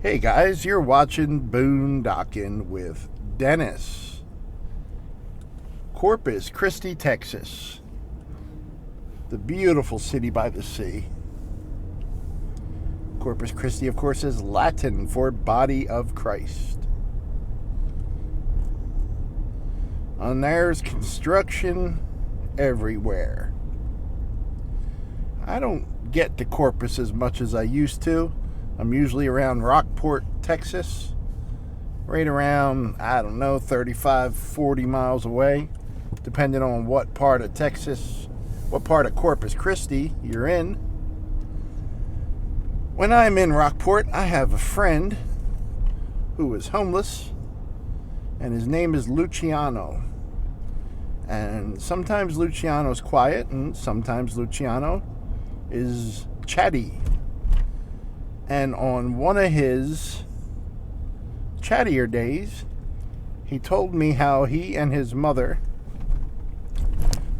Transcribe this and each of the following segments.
Hey guys, you're watching Boondocking with Dennis. Corpus Christi, Texas. The beautiful city by the sea. Corpus Christi, of course, is Latin for body of Christ. And there's construction everywhere. I don't get to Corpus as much as I used to. I'm usually around Rockport, Texas, right around, 35, 40 miles away, depending on what part of Texas, what part of Corpus Christi you're in. When I'm in Rockport, I have a friend who is homeless, and his name is Luciano. And sometimes Luciano's quiet, and sometimes Luciano is chatty. And on one of his chattier days, he told me how he and his mother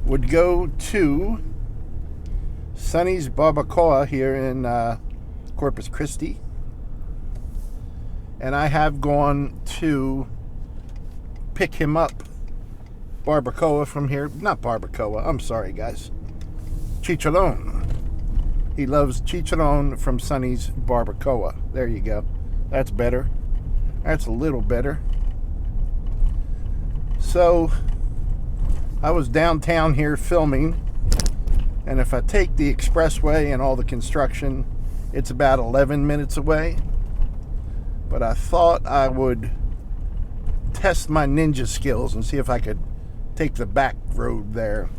would go to Sonny's Barbacoa here in Corpus Christi. And I have gone to pick him up Barbacoa from here. Not Barbacoa, I'm sorry guys. Chicharrón. He loves Chicharrón from Sonny's Barbacoa. There you go. That's better. That's a little better. So, I was downtown here filming, and if I take the expressway and all the construction, it's about 11 minutes away. But I thought I would test my ninja skills and see if I could take the back road there.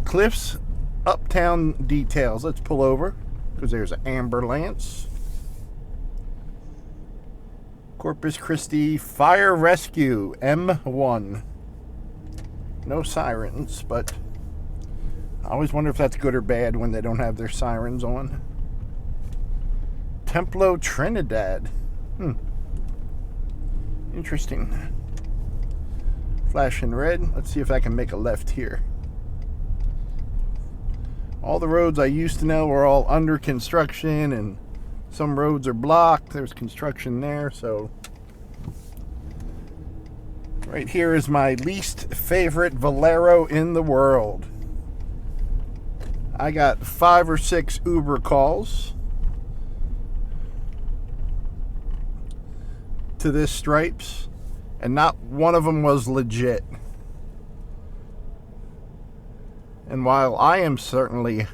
Cliff's Uptown Details. Let's pull over because there's an ambulance. Corpus Christi Fire Rescue M1. No sirens, but I always wonder if that's good or bad when they don't have their sirens on. Templo Trinidad. Interesting. Flashing red. Let's see if I can make a left here. All the roads I used to know are all under construction, and some roads are blocked. There's construction there, so right here is my least favorite Valero in the world. I got 5 or 6 Uber calls to this Stripes, and not one of them was legit. And while I am certainly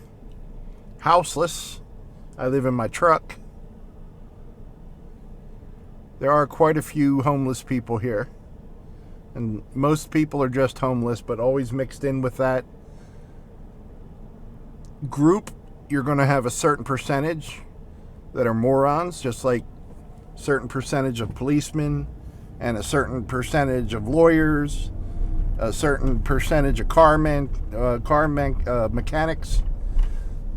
houseless, I live in my truck, there are quite a few homeless people here. And most people are just homeless, but always mixed in with that group, you're going to have a certain percentage that are morons, just like a certain percentage of policemen and a certain percentage of lawyers, a certain percentage of mechanics.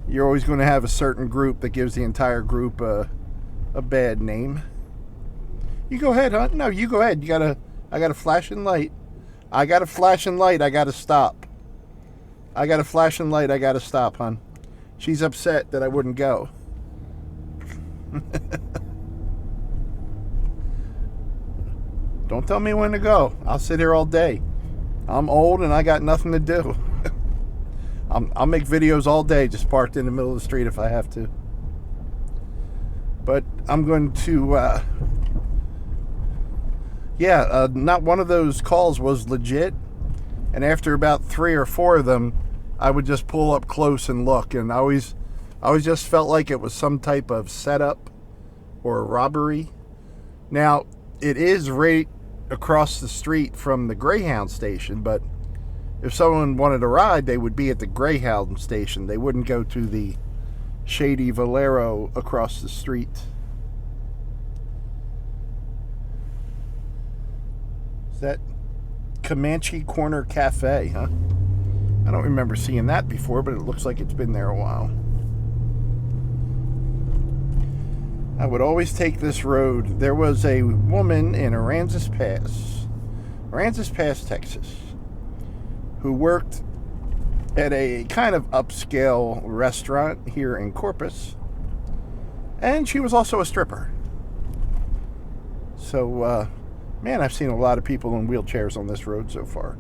You're always going to have a certain group that gives the entire group a bad name. You go ahead, huh? No, you go ahead. I got a flashing light. I got a flashing light. I got to stop. I got a flashing light. I got to stop, hon. She's upset that I wouldn't go. Don't tell me when to go. I'll sit here all day. I'm old and I got nothing to do. I'll make videos all day just parked in the middle of the street if I have to. But I'm going to, not one of those calls was legit. And after about 3 or 4 of them, I would just pull up close and look. And I always just felt like it was some type of setup or a robbery. Now, it is right across the street from the Greyhound station, but if someone wanted a ride, they would be at the Greyhound station. They wouldn't go to the shady Valero across the street. Is that Comanche Corner Cafe, huh? I don't remember seeing that before, but it looks like it's been there a while. I would always take this road. There was a woman in Aransas Pass, Texas, who worked at a kind of upscale restaurant here in Corpus. And she was also a stripper. So, man, I've seen a lot of people in wheelchairs on this road so far.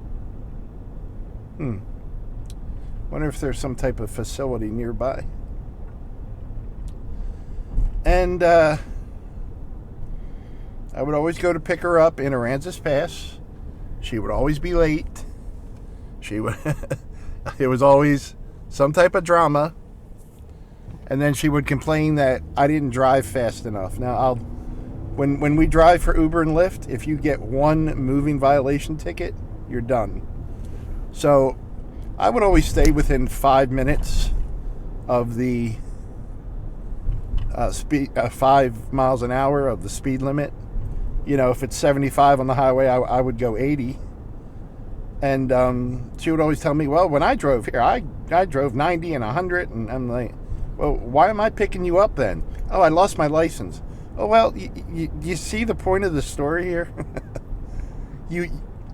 Wonder if there's some type of facility nearby. And I would always go to pick her up in Aransas Pass. She would always be late. She would. It was always some type of drama. And then she would complain that I didn't drive fast enough. Now, when we drive for Uber and Lyft, if you get one moving violation ticket, you're done. So I would always stay within 5 minutes of the speed, 5 miles an hour of the speed limit. You know, if it's 75 on the highway, I would go 80. And she would always tell me, well, when I drove here, I drove 90 and 100. And I'm like, well, why am I picking you up then? Oh, I lost my license. Oh, well, you see the point of the story here?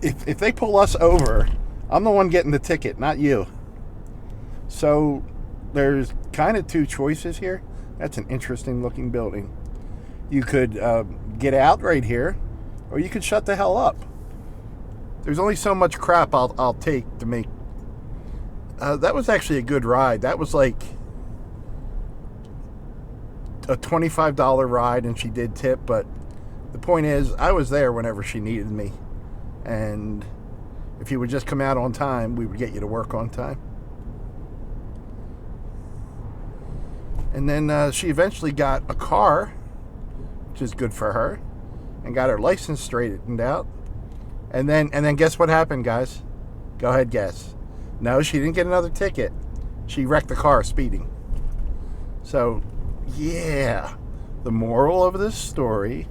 If they pull us over, I'm the one getting the ticket, not you. So there's kind of two choices here. That's an interesting looking building. You could get out right here, or you could shut the hell up. There's only so much crap I'll take to make. That was actually a good ride. That was like a $25 ride, and she did tip, but the point is, I was there whenever she needed me. And if you would just come out on time, we would get you to work on time. And then she eventually got a car, which is good for her, and got her license straightened out. And then guess what happened, guys? Go ahead, guess. No, she didn't get another ticket. She wrecked the car speeding. So, yeah, the moral of this story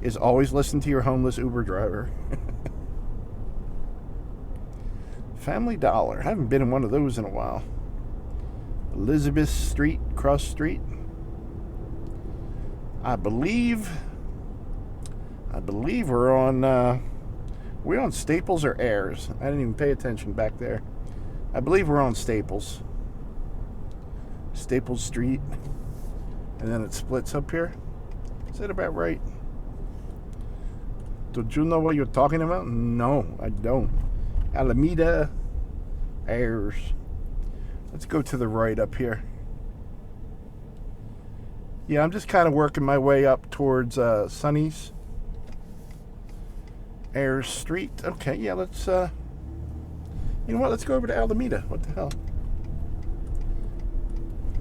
is always listen to your homeless Uber driver. Family Dollar. I haven't been in one of those in a while. Elizabeth Street, cross street. I believe we're on Staples or Ayers. I didn't even pay attention back there. I believe we're on Staples. Staples Street. And then it splits up here. Is that about right? Do you know what you're talking about? No, I don't. Alameda, Ayers. Let's go to the right up here. Yeah, I'm just kind of working my way up towards Sonny's. Ayers Street. Okay, yeah, let's, you know what, let's go over to Alameda. What the hell?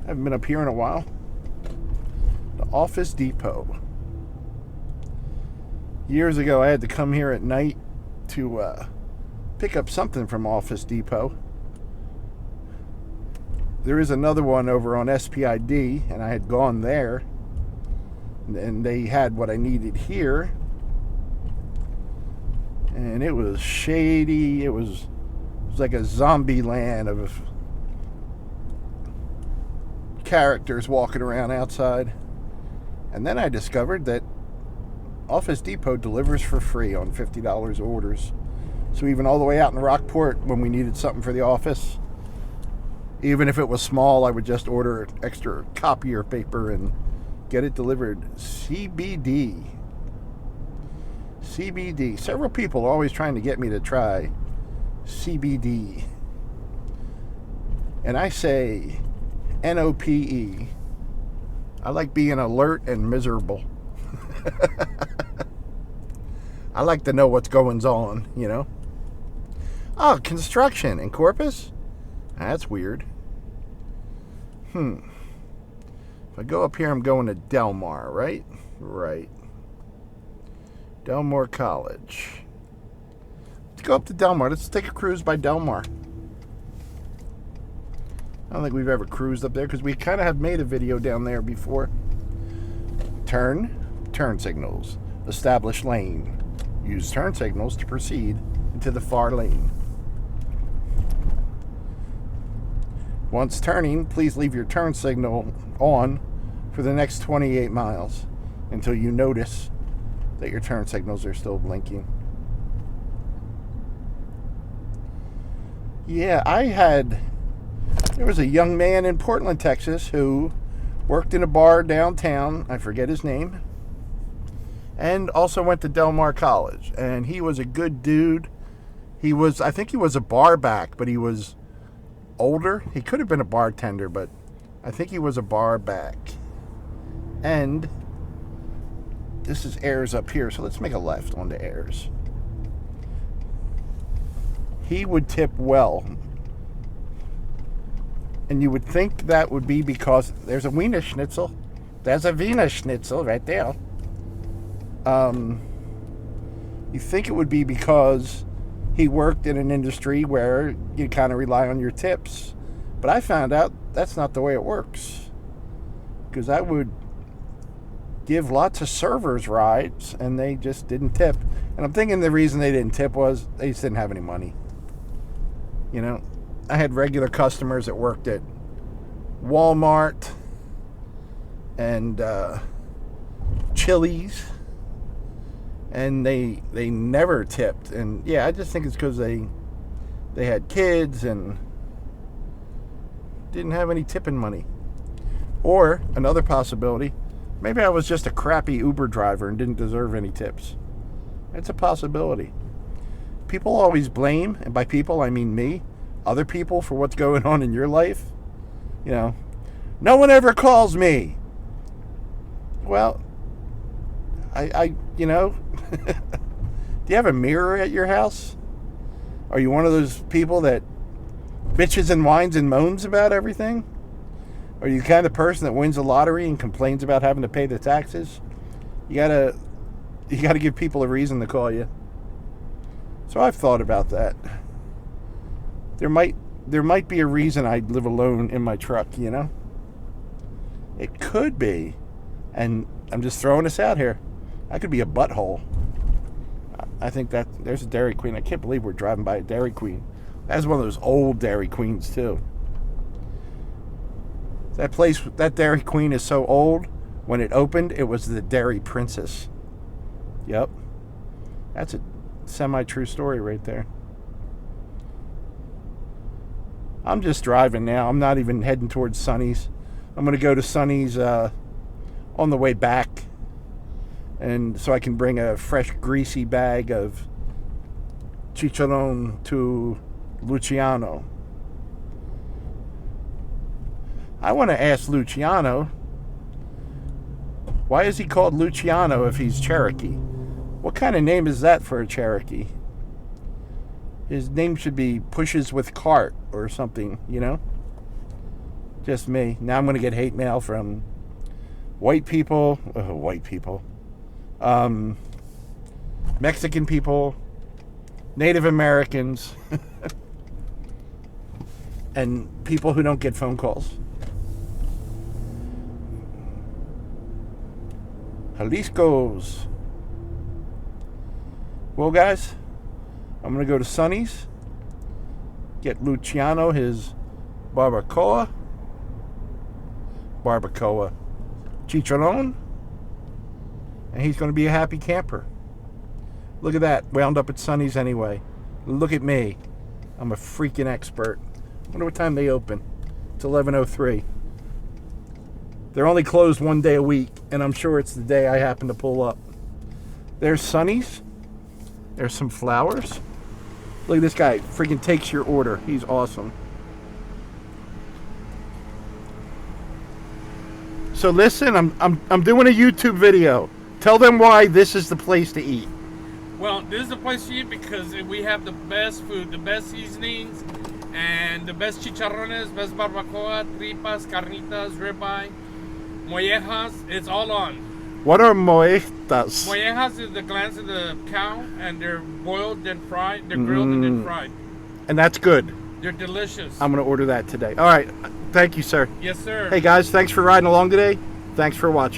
I haven't been up here in a while. The Office Depot. Years ago, I had to come here at night to pick up something from Office Depot. There is another one over on SPID, and I had gone there, and they had what I needed here. And it was shady. It was like a zombie land of characters walking around outside. And then I discovered that Office Depot delivers for free on $50 orders. So even all the way out in Rockport, when we needed something for the office, even if it was small, I would just order extra copier paper and get it delivered. CBD. CBD. Several people are always trying to get me to try CBD. And I say NOPE. I like being alert and miserable. I like to know what's going on, you know. Oh, construction in Corpus? That's weird. If I go up here, I'm going to Delmar, right? Right. Delmar College. Let's go up to Delmar. Let's take a cruise by Delmar. I don't think we've ever cruised up there because we kind of have made a video down there before. Turn signals. Establish lane. Use turn signals to proceed into the far lane. Once turning, please leave your turn signal on for the next 28 miles until you notice that your turn signals are still blinking. Yeah, there was a young man in Portland, Texas who worked in a bar downtown. I forget his name. and also went to Del Mar College. And he was a good dude. I think he was a bar back, but he was older. He could have been a bartender, but I think he was a bar back. And this is Ayers up here, so let's make a left onto Ayers. He would tip well. And you would think that would be because there's a Wiener Schnitzel. There's a Wiener Schnitzel right there. You think it would be because he worked in an industry where you kind of rely on your tips. But I found out that's not the way it works. Because I would give lots of servers rides, and they just didn't tip. And I'm thinking the reason they didn't tip was they just didn't have any money. You know, I had regular customers that worked at Walmart and Chili's, and they never tipped. And yeah, I just think it's because they had kids and didn't have any tipping money. Or another possibility, maybe I was just a crappy Uber driver and didn't deserve any tips. It's a possibility. People always blame, and by people I mean me, other people for what's going on in your life. You know, no one ever calls me. Well, I you know, do you have a mirror at your house? Are you one of those people that bitches and whines and moans about everything? Are you the kind of person that wins the lottery and complains about having to pay the taxes? You gotta give people a reason to call you. So I've thought about that. There might be a reason I live alone in my truck, you know? It could be. And I'm just throwing this out here. I could be a butthole. I think that there's a Dairy Queen. I can't believe we're driving by a Dairy Queen. That's one of those old Dairy Queens too. That place, that Dairy Queen is so old. When it opened, it was the Dairy Princess. Yep. That's a semi-true story right there. I'm just driving now. I'm not even heading towards Sonny's. I'm going to go to Sonny's on the way back. And so I can bring a fresh, greasy bag of Chicharrón to Luciano. I want to ask Luciano, why is he called Luciano if he's Cherokee? What kind of name is that for a Cherokee? His name should be Pushes with Cart or something, you know? Just me. Now I'm going to get hate mail from white people, Mexican people, Native Americans, and people who don't get phone calls. Jalisco's. Well, guys, I'm going to go to Sonny's, get Luciano his barbacoa, Chicharrón, and he's going to be a happy camper. Look at that, wound up at Sonny's anyway. Look at me. I'm a freaking expert. I wonder what time they open. It's 11:03. They're only closed one day a week, and I'm sure it's the day I happen to pull up. There's Sonny's. There's some flowers. Look at this guy. Freaking takes your order. He's awesome. So listen, I'm doing a YouTube video. Tell them why this is the place to eat. Well, this is the place to eat because we have the best food, the best seasonings, and the best chicharrones, best barbacoa, tripas, carnitas, ribeye, mollejas. It's all on. What are mollejas? Mollejas is the glands of the cow, and they're boiled, then fried. They're grilled and then fried. And that's good. They're delicious. I'm going to order that today. All right. Thank you, sir. Yes, sir. Hey, guys. Thanks for riding along today. Thanks for watching.